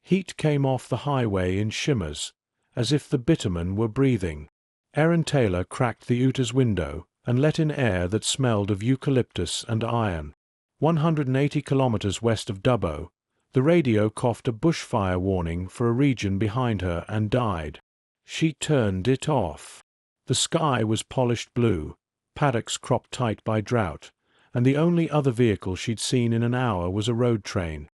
Heat came off the highway in shimmers, as if the bitumen were breathing. Erin Taylor cracked the Uta's window and let in air that smelled of eucalyptus and iron. 180 kilometers west of Dubbo, the radio coughed a bushfire warning for a region behind her and died. She turned it off. The sky was polished blue, paddocks cropped tight by drought, and the only other vehicle she'd seen in an hour was a road train.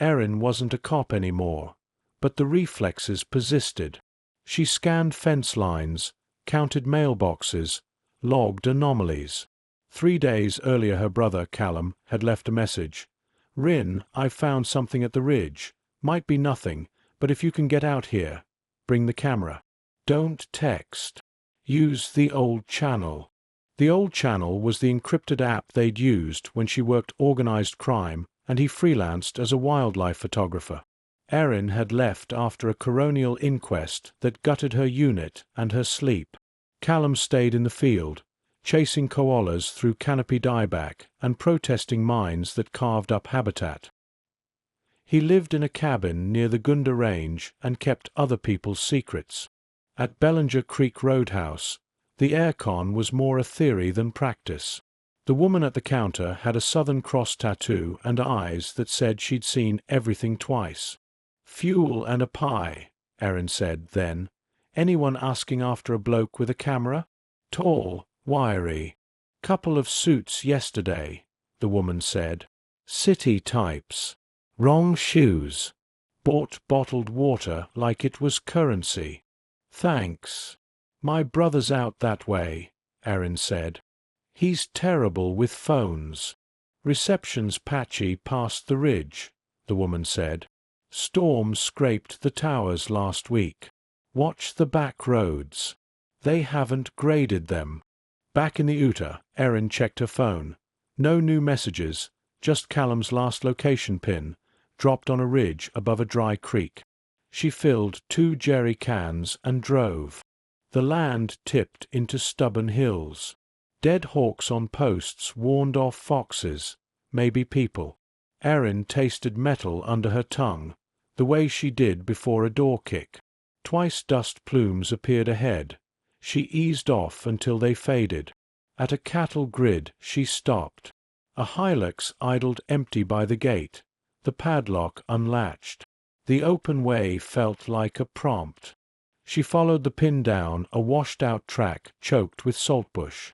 Erin wasn't a cop anymore, but the reflexes persisted. She scanned fence lines, counted mailboxes, logged anomalies. 3 days earlier her brother, Callum, had left a message. "Rin, I've found something at the ridge. Might be nothing, but if you can get out here, bring the camera. Don't text. Use the old channel." The old channel was the encrypted app they'd used when she worked organized crime and he freelanced as a wildlife photographer. Erin had left after a coronial inquest that gutted her unit and her sleep. Callum stayed in the field, chasing koalas through canopy dieback and protesting mines that carved up habitat. He lived in a cabin near the Gunda Range and kept other people's secrets. At Bellinger Creek Roadhouse, the aircon was more a theory than practice. The woman at the counter had a Southern Cross tattoo and eyes that said she'd seen everything twice. "Fuel and a pie," Erin said then. "Anyone asking after a bloke with a camera? Tall, wiry. Couple of suits yesterday," the woman said. "City types. Wrong shoes. Bought bottled water like it was currency." "Thanks. My brother's out that way," Erin said. "He's terrible with phones. Reception's patchy past the ridge," the woman said. "Storm scraped the towers last week. Watch the back roads. They haven't graded them." Back in the Uta, Erin checked her phone. No new messages, just Callum's last location pin, dropped on a ridge above a dry creek. She filled 2 jerry cans and drove. The land tipped into stubborn hills. Dead hawks on posts warned off foxes, maybe people. Erin tasted metal under her tongue, the way she did before a door kick. Twice dust plumes appeared ahead. She eased off until they faded. At a cattle grid she stopped. A Hilux idled empty by the gate, the padlock unlatched. The open way felt like a prompt. She followed the pin down a washed-out track choked with saltbush.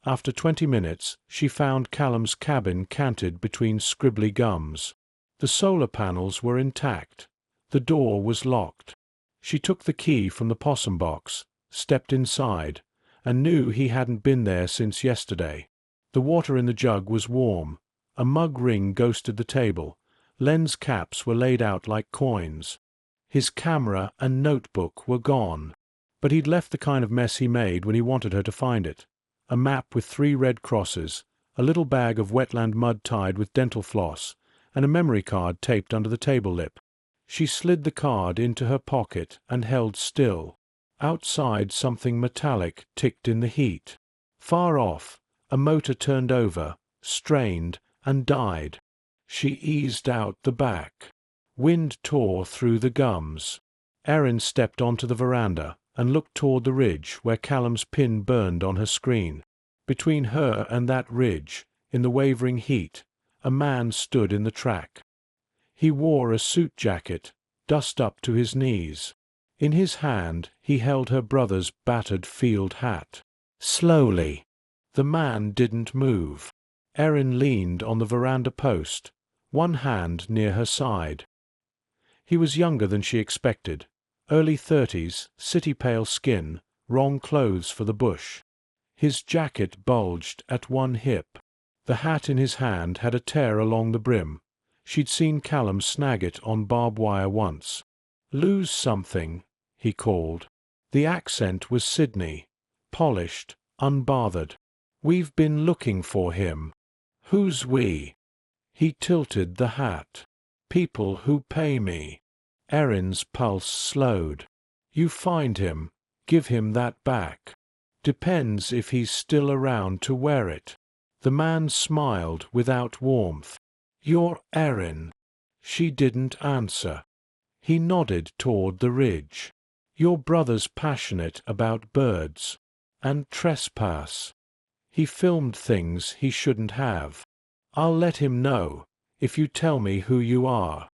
After 20 minutes, she found Callum's cabin canted between scribbly gums. The solar panels were intact. The door was locked. She took the key from the possum box, stepped inside, and knew he hadn't been there since yesterday. The water in the jug was warm. A mug ring ghosted the table. Lens caps were laid out like coins. His camera and notebook were gone. But he'd left the kind of mess he made when he wanted her to find it. A map with 3 red crosses, a little bag of wetland mud tied with dental floss, and a memory card taped under the table lip. She slid the card into her pocket and held still. Outside something metallic ticked in the heat. Far off, a motor turned over, strained, and died. She eased out the back. Wind tore through the gums. Erin stepped onto the veranda and looked toward the ridge where Callum's pin burned on her screen. Between her and that ridge, in the wavering heat, a man stood in the track. He wore a suit jacket, dust up to his knees. In his hand he held her brother's battered field hat. Slowly. The man didn't move. Erin leaned on the veranda post, one hand near her side. He was younger than she expected. Early 30s, city-pale skin, wrong clothes for the bush. His jacket bulged at one hip. The hat in his hand had a tear along the brim. She'd seen Callum snag it on barbed wire once. "Lose something," he called. The accent was Sydney, polished, unbothered. "We've been looking for him." "Who's we?" He tilted the hat. "People who pay me." Erin's pulse slowed. "You find him, give him that back. Depends if he's still around to wear it." The man smiled without warmth. "You're Erin." She didn't answer. He nodded toward the ridge. Your brother's passionate about birds. And trespass. He filmed things he shouldn't have. I'll let him know, if you tell me who you are.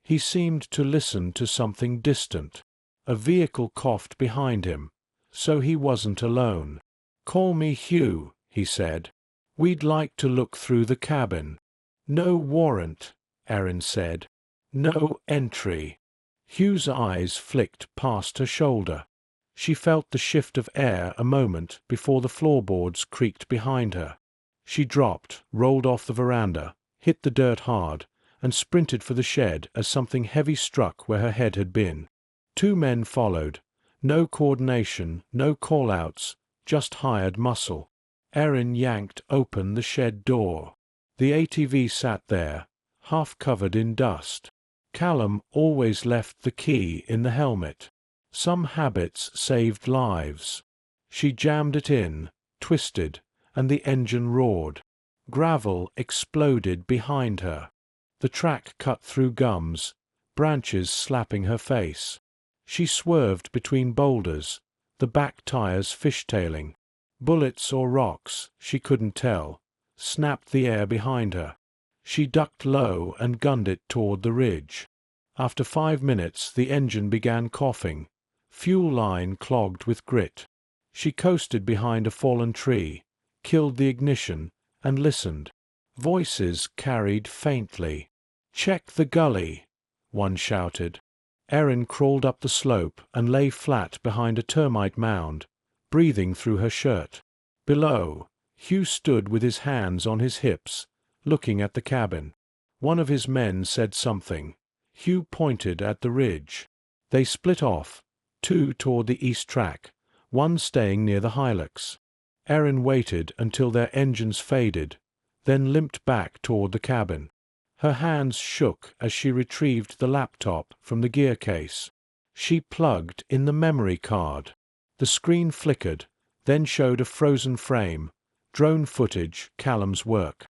He seemed to listen to something distant. A vehicle coughed behind him, so he wasn't alone. Call me Hugh, he said. We'd like to look through the cabin. No warrant, Erin said. No entry. Hugh's eyes flicked past her shoulder. She felt the shift of air a moment before the floorboards creaked behind her. She dropped, rolled off the veranda, hit the dirt hard, and sprinted for the shed as something heavy struck where her head had been. 2 men followed. No coordination, no call-outs, just hired muscle. Erin yanked open the shed door. The ATV sat there, half covered in dust. Callum always left the key in the helmet. Some habits saved lives. She jammed it in, twisted, and the engine roared. Gravel exploded behind her. The track cut through gums, branches slapping her face. She swerved between boulders, the back tires fishtailing. Bullets or rocks, she couldn't tell, snapped the air behind her. She ducked low and gunned it toward the ridge. After 5 minutes the engine began coughing. Fuel line clogged with grit. She coasted behind a fallen tree, killed the ignition, and listened. Voices carried faintly. "Check the gully," one shouted. Erin crawled up the slope and lay flat behind a termite mound, breathing through her shirt. Below, Hugh stood with his hands on his hips, looking at the cabin. One of his men said something. Hugh pointed at the ridge. They split off, 2 toward the east track, 1 staying near the hillocks. Erin waited until their engines faded, then limped back toward the cabin. Her hands shook as she retrieved the laptop from the gear case. She plugged in the memory card. The screen flickered, then showed a frozen frame, drone footage, Callum's work.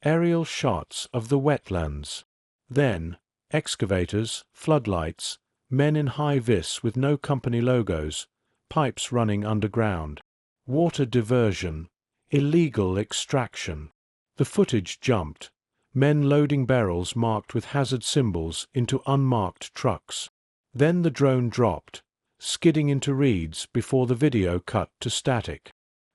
Aerial shots of the wetlands. Then, excavators, floodlights, men in high-vis with no company logos, pipes running underground. Water diversion, illegal extraction. The footage jumped. Men loading barrels marked with hazard symbols into unmarked trucks. Then the drone dropped, skidding into reeds before the video cut to static.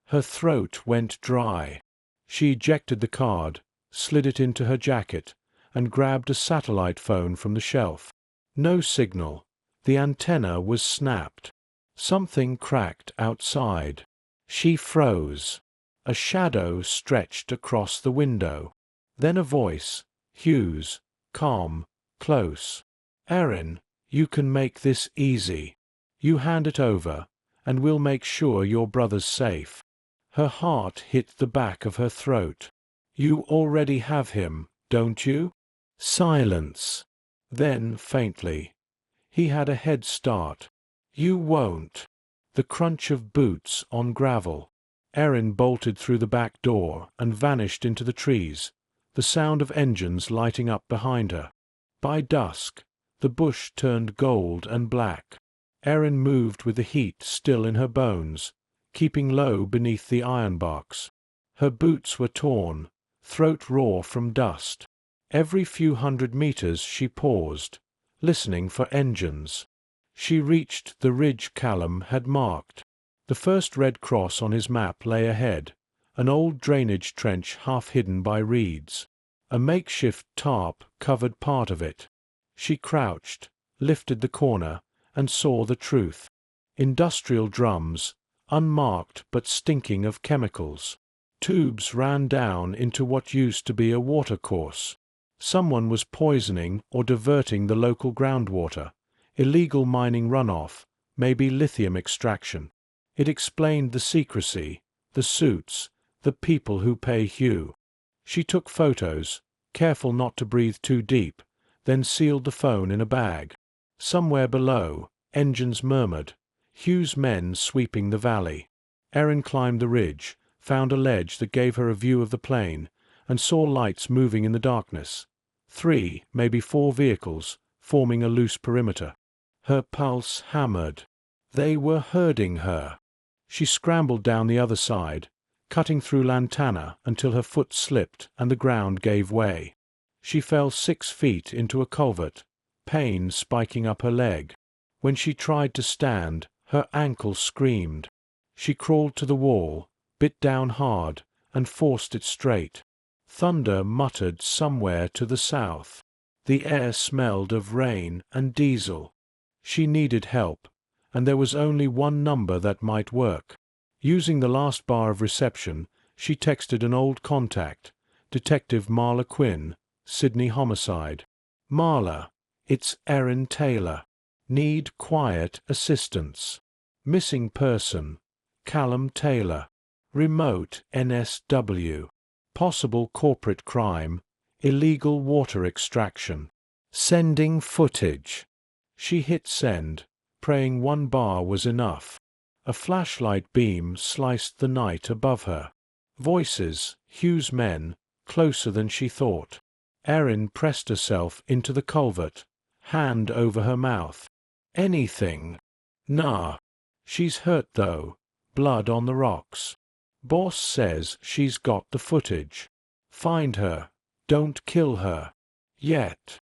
Her throat went dry. She ejected the card, slid it into her jacket, and grabbed a satellite phone from the shelf. No signal. The antenna was snapped. Something cracked outside. She froze. A shadow stretched across the window. Then a voice, Hugh's, calm, close. "Erin, you can make this easy. You hand it over, and we'll make sure your brother's safe." Her heart hit the back of her throat. "You already have him, don't you?" Silence. Then, faintly, "He had a head start. You won't." The crunch of boots on gravel. Erin bolted through the back door and vanished into the trees, the sound of engines lighting up behind her. By dusk, the bush turned gold and black. Erin moved with the heat still in her bones, keeping low beneath the ironbarks. Her boots were torn, throat raw from dust. Every few hundred meters she paused, listening for engines. She reached the ridge Callum had marked. The first red cross on his map lay ahead, an old drainage trench half hidden by reeds. A makeshift tarp covered part of it. She crouched, lifted the corner, and saw the truth. Industrial drums, unmarked but stinking of chemicals. Tubes ran down into what used to be a watercourse. Someone was poisoning or diverting the local groundwater. Illegal mining runoff, maybe lithium extraction. It explained the secrecy, the suits, the people who pay Hugh. She took photos, careful not to breathe too deep, then sealed the phone in a bag. Somewhere below, engines murmured, Hugh's men sweeping the valley. Erin climbed the ridge, found a ledge that gave her a view of the plain, and saw lights moving in the darkness. 3, maybe 4 vehicles, forming a loose perimeter. Her pulse hammered. They were herding her. She scrambled down the other side, cutting through lantana until her foot slipped and the ground gave way. She fell 6 feet into a culvert, pain spiking up her leg. When she tried to stand, her ankle screamed. She crawled to the wall, bit down hard, and forced it straight. Thunder muttered somewhere to the south. The air smelled of rain and diesel. She needed help, and there was only one number that might work. Using the last bar of reception, she texted an old contact, Detective Marla Quinn, Sydney Homicide. "Marla, it's Erin Taylor. Need quiet assistance. Missing person, Callum Taylor. Remote NSW. Possible corporate crime, illegal water extraction. Sending footage." She hit send, praying one bar was enough. A flashlight beam sliced the night above her. Voices, Hugh's men, closer than she thought. Erin pressed herself into the culvert, hand over her mouth. "Anything." "Nah. She's hurt though. Blood on the rocks. Boss says she's got the footage. Find her. Don't kill her. Yet."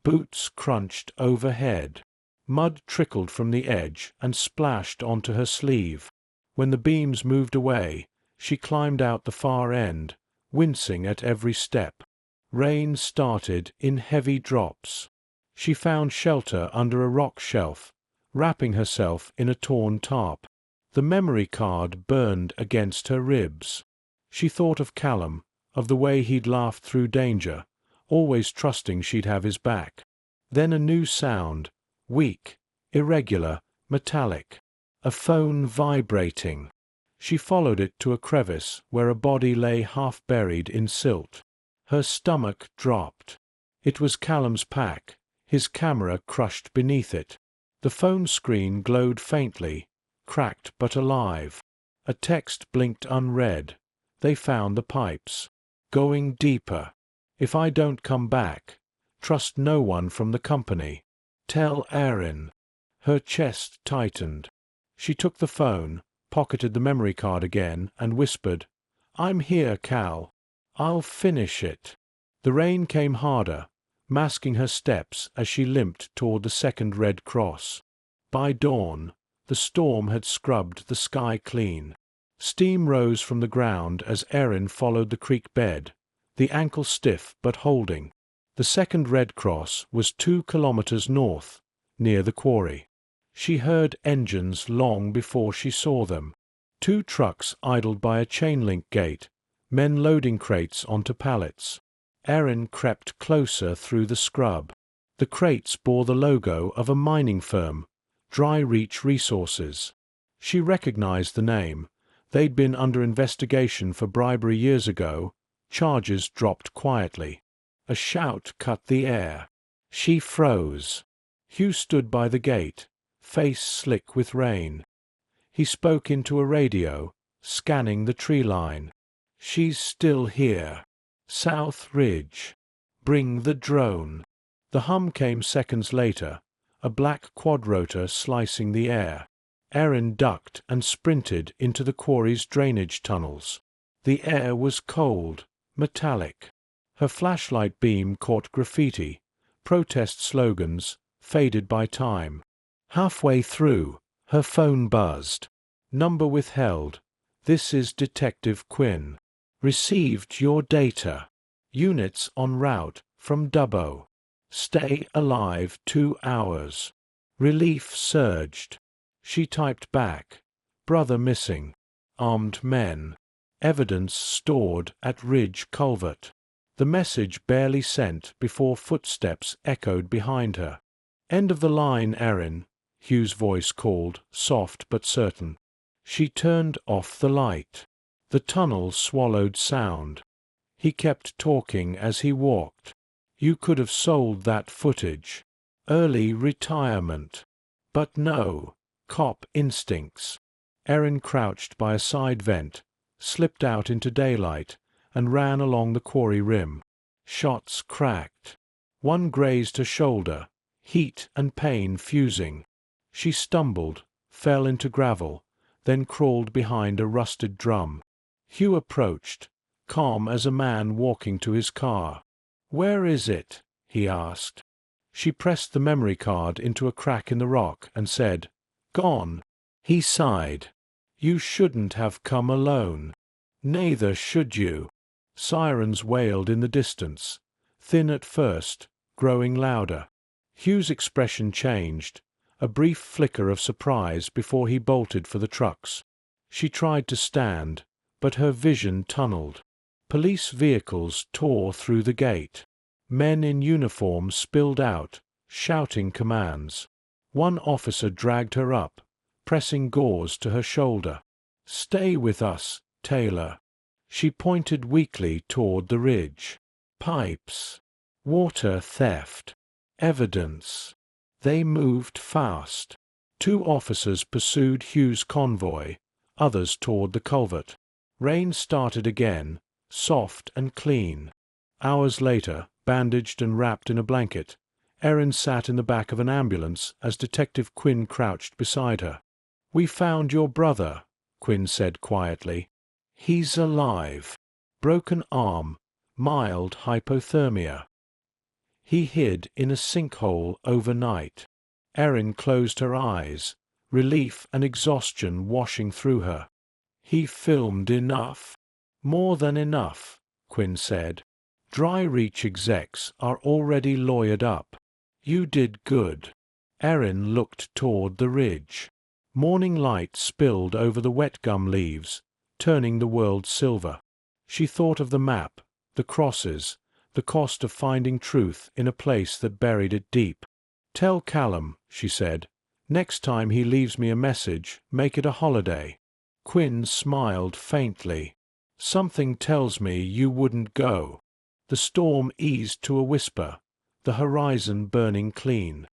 Boots crunched overhead. Mud trickled from the edge and splashed onto her sleeve. When the beams moved away, she climbed out the far end, wincing at every step. Rain started in heavy drops. She found shelter under a rock shelf, wrapping herself in a torn tarp. The memory card burned against her ribs. She thought of Callum, of the way he'd laughed through danger, always trusting she'd have his back. Then a new sound, weak, irregular, metallic. A phone vibrating. She followed it to a crevice where a body lay half buried in silt. Her stomach dropped. It was Callum's pack, his camera crushed beneath it. The phone screen glowed faintly, cracked but alive. A text blinked unread. They found the pipes. Going deeper. If I don't come back, trust no one from the company. Tell Erin. Her chest tightened. She took the phone, pocketed the memory card again, and whispered, "I'm here, Cal. I'll finish it." The rain came harder, masking her steps as she limped toward the second Red Cross. By dawn, the storm had scrubbed the sky clean. Steam rose from the ground as Erin followed the creek bed, the ankle stiff but holding. The second Red Cross was 2 kilometers north, near the quarry. She heard engines long before she saw them. 2 trucks idled by a chain-link gate, men loading crates onto pallets. Erin crept closer through the scrub. The crates bore the logo of a mining firm, Dry Reach Resources. She recognized the name. They'd been under investigation for bribery years ago. Charges dropped quietly. A shout cut the air. She froze. Hugh stood by the gate, face slick with rain. He spoke into a radio, scanning the tree line. "She's still here. South Ridge. Bring the drone." The hum came seconds later, a black quadrotor slicing the air. Erin ducked and sprinted into the quarry's drainage tunnels. The air was cold, metallic. Her flashlight beam caught graffiti, protest slogans, faded by time. Halfway through, her phone buzzed. "Number withheld. This is Detective Quinn. Received your data. Units en route from Dubbo. Stay alive 2 hours." Relief surged. She typed back. "Brother missing. Armed men. Evidence stored at Ridge Culvert." The message barely sent before footsteps echoed behind her. "End of the line, Erin," Hugh's voice called, soft but certain. She turned off the light. The tunnel swallowed sound. He kept talking as he walked. "You could have sold that footage. Early retirement. But no. Cop instincts." Erin crouched by a side vent, slipped out into daylight, and ran along the quarry rim. Shots cracked. One grazed her shoulder, heat and pain fusing. She stumbled, fell into gravel, then crawled behind a rusted drum. Hugh approached, calm as a man walking to his car. "Where is it?" he asked. She pressed the memory card into a crack in the rock and said, "Gone." He sighed. "You shouldn't have come alone." "Neither should you." Sirens wailed in the distance, thin at first, growing louder. Hugh's expression changed, a brief flicker of surprise before he bolted for the trucks. She tried to stand, but her vision tunneled. Police vehicles tore through the gate. Men in uniform spilled out, shouting commands. One officer dragged her up, pressing gauze to her shoulder. "Stay with us, Taylor." She pointed weakly toward the ridge. Pipes. Water theft. Evidence. They moved fast. 2 officers pursued Hugh's convoy, others toward the culvert. Rain started again, soft and clean. Hours later, bandaged and wrapped in a blanket, Erin sat in the back of an ambulance as Detective Quinn crouched beside her. "We found your brother," Quinn said quietly. "He's alive. Broken arm, mild hypothermia. He hid in a sinkhole overnight." Erin closed her eyes, relief and exhaustion washing through her. "He filmed enough." "More than enough," Quinn said. "Dry Reach execs are already lawyered up. You did good." Erin looked toward the ridge. Morning light spilled over the wet gum leaves, turning the world silver. She thought of the map, the crosses, the cost of finding truth in a place that buried it deep. "Tell Callum," she said, "next time he leaves me a message, make it a holiday." Quinn smiled faintly. "Something tells me you wouldn't go." The storm eased to a whisper, the horizon burning clean.